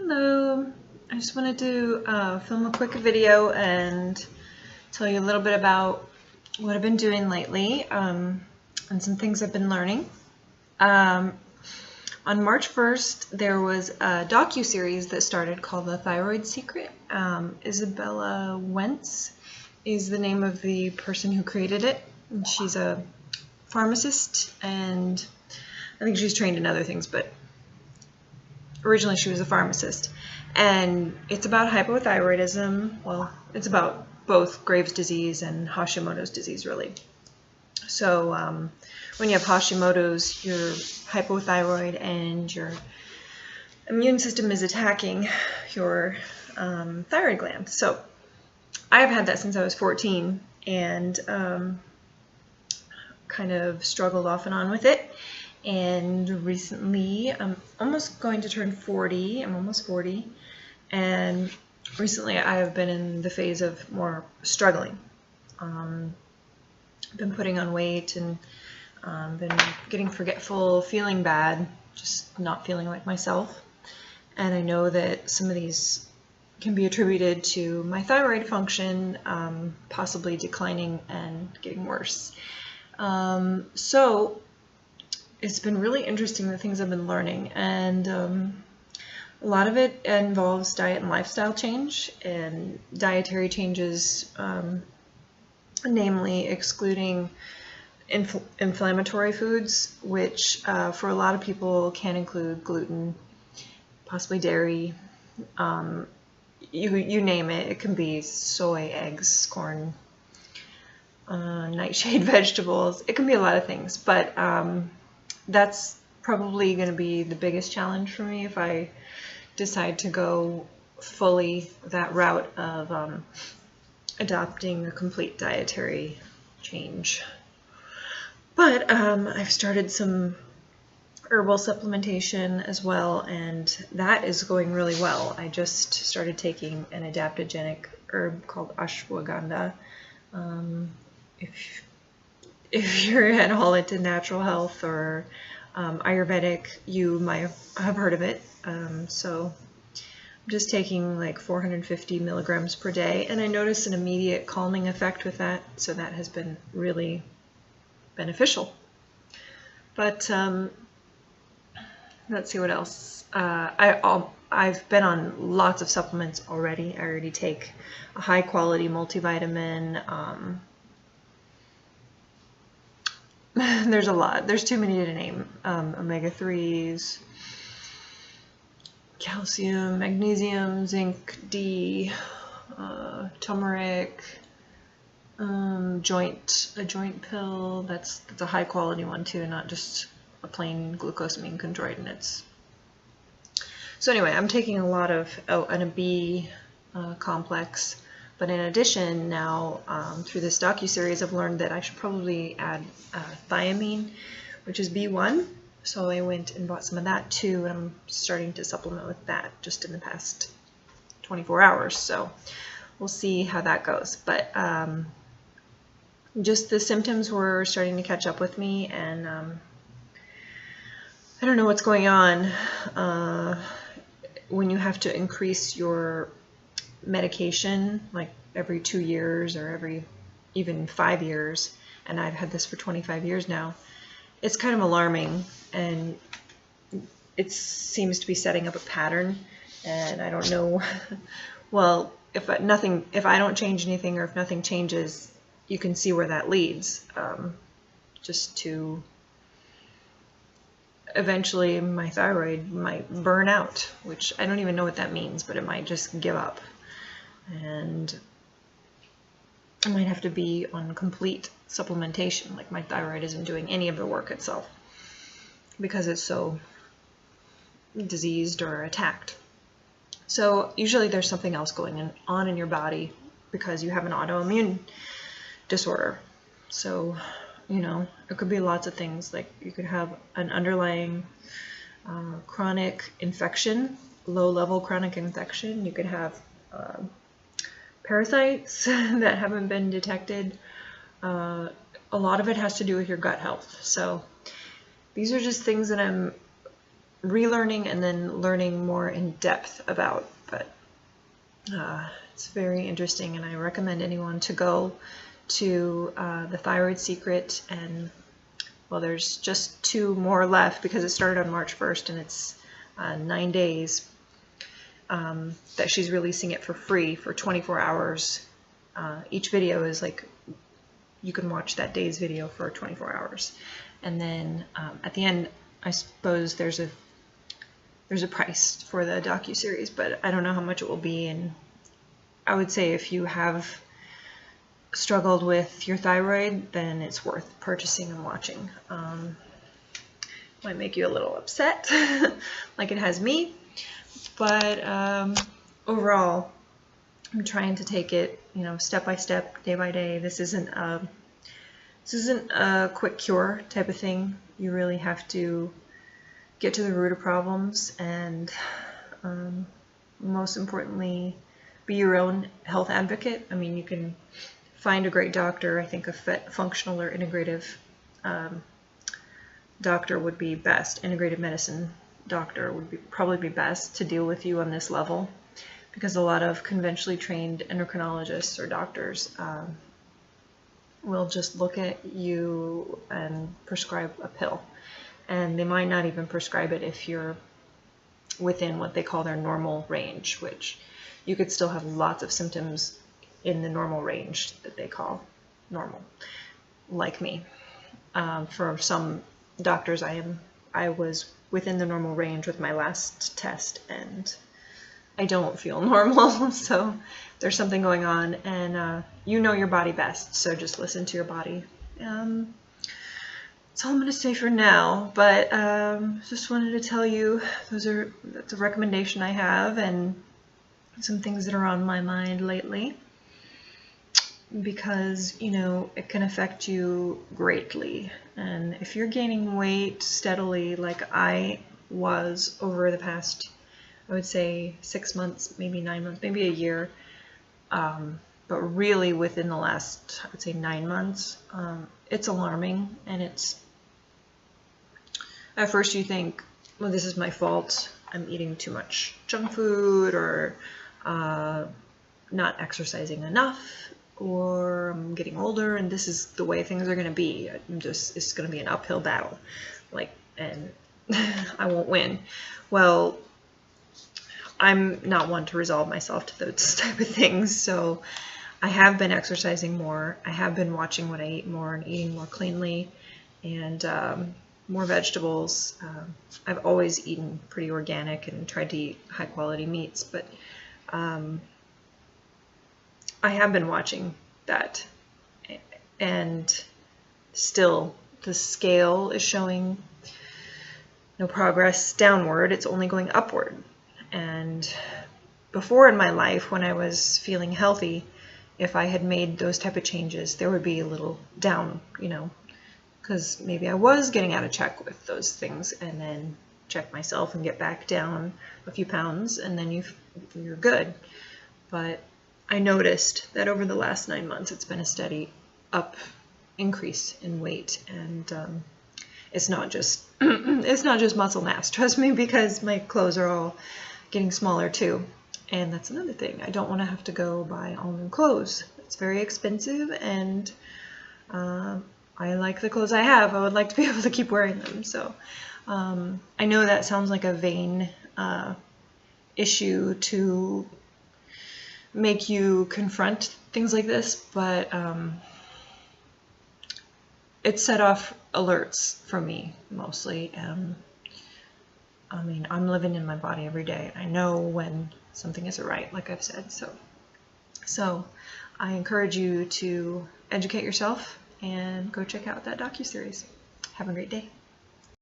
Hello, I just wanted to film a quick video and tell you a little bit about what I've been doing lately and some things I've been learning. On March 1st, there was a docuseries that started called The Thyroid Secret. Isabella Wentz is the name of the person who created it. And she's a pharmacist, and I think she's trained in other things, but originally she was a pharmacist. And it's about hypothyroidism. Well, it's about both Graves' disease and Hashimoto's disease, really. So when you have Hashimoto's, you're hypothyroid and your immune system is attacking your thyroid gland. So I've had that since I was 14 and kind of struggled off and on with it. And recently, I'm almost going to turn 40. I'm almost 40. And recently I have been in the phase of more struggling. I've been putting on weight and been getting forgetful, feeling bad, just not feeling like myself. And I know that some of these can be attributed to my thyroid function possibly declining and getting worse. So it's been really interesting, the things I've been learning, and a lot of it involves diet and lifestyle change and dietary changes, namely excluding inflammatory foods, which for a lot of people can include gluten, possibly dairy, you name it. It can be soy, eggs, corn, nightshade vegetables. It can be a lot of things, but that's probably going to be the biggest challenge for me if I decide to go fully that route of adopting a complete dietary change. But I've started some herbal supplementation as well, and that is going really well. I just started taking an adaptogenic herb called ashwagandha. If you're at all into natural health or Ayurvedic, you might have heard of it. So I'm just taking like 450 milligrams per day, and I noticed an immediate calming effect with that, so that has been really beneficial. But let's see what else. I've been on lots of supplements already. I already take a high quality multivitamin. There's a lot. There's too many to name. Omega-3s, calcium, magnesium, zinc, D, turmeric, a joint pill. That's a high quality one too, not just a plain glucosamine chondroitin. So anyway, I'm taking a lot of and a B complex. But in addition, now through this docuseries, I've learned that I should probably add thiamine, which is B1. So I went and bought some of that too, and I'm starting to supplement with that just in the past 24 hours. So we'll see how that goes. But just the symptoms were starting to catch up with me, and I don't know what's going on when you have to increase your medication like every 2 years or even 5 years, and I've had this for 25 years now. It's kind of alarming, and it seems to be setting up a pattern, and I don't know. Well, if I don't change anything, or if nothing changes, you can see where that leads, just to eventually my thyroid might burn out, which I don't even know what that means, but it might just give up. And I might have to be on complete supplementation, like my thyroid isn't doing any of the work itself because it's so diseased or attacked. So usually there's something else going on in your body because you have an autoimmune disorder. So, you know, it could be lots of things. Like you could have an underlying chronic infection, low-level chronic infection. You could have parasites that haven't been detected. A lot of it has to do with your gut health. So these are just things that I'm relearning and then learning more in depth about, but it's very interesting, and I recommend anyone to go to the Thyroid Secret, and well, there's just 2 more left because it started on March 1st, and it's 9 days that she's releasing it for free for 24 hours. Each video is like, you can watch that day's video for 24 hours. And then at the end, I suppose there's a price for the docuseries, but I don't know how much it will be. And I would say if you have struggled with your thyroid, then it's worth purchasing and watching. Might make you a little upset, like it has me, but overall, I'm trying to take it, you know, step by step, day by day. This isn't a quick cure type of thing. You really have to get to the root of problems, and most importantly, be your own health advocate. I mean, you can find a great doctor. I think a functional or integrative doctor would be best. Integrative medicine doctor would probably be best to deal with you on this level, because a lot of conventionally trained endocrinologists or doctors will just look at you and prescribe a pill, and they might not even prescribe it if you're within what they call their normal range, which you could still have lots of symptoms in the normal range that they call normal, like me. For some doctors, I was within the normal range with my last test, and I don't feel normal, so there's something going on, and you know your body best, so just listen to your body. That's all I'm going to say for now, but just wanted to tell you that's a recommendation I have, and some things that are on my mind lately, because, you know, it can affect you greatly. And if you're gaining weight steadily like I was over the past, I would say 6 months, maybe 9 months, maybe a year, but really within the last, I would say 9 months, it's alarming. And it's, at first you think, well, this is my fault, I'm eating too much junk food, or not exercising enough, or I'm getting older and this is the way things are going to be. It's going to be an uphill battle, and I won't win. Well, I'm not one to resolve myself to those type of things, so I have been exercising more. I have been watching what I eat more and eating more cleanly, and more vegetables. I've always eaten pretty organic and tried to eat high quality meats, but I have been watching that, and still the scale is showing no progress downward. It's only going upward. And before in my life, when I was feeling healthy, if I had made those type of changes, there would be a little down, you know, because maybe I was getting out of check with those things, and then check myself and get back down a few pounds, and then you're good. But I noticed that over the last 9 months, it's been a steady increase in weight, and it's not just it's not just muscle mass. Trust me, because my clothes are all getting smaller too, and that's another thing. I don't want to have to go buy all new clothes. It's very expensive, and I like the clothes I have. I would like to be able to keep wearing them. So I know that sounds like a vain issue to make you confront things like this, but it set off alerts for me mostly. I mean, I'm living in my body every day. I know when something isn't right, like I've said. So I encourage you to educate yourself and go check out that docuseries. Have a great day.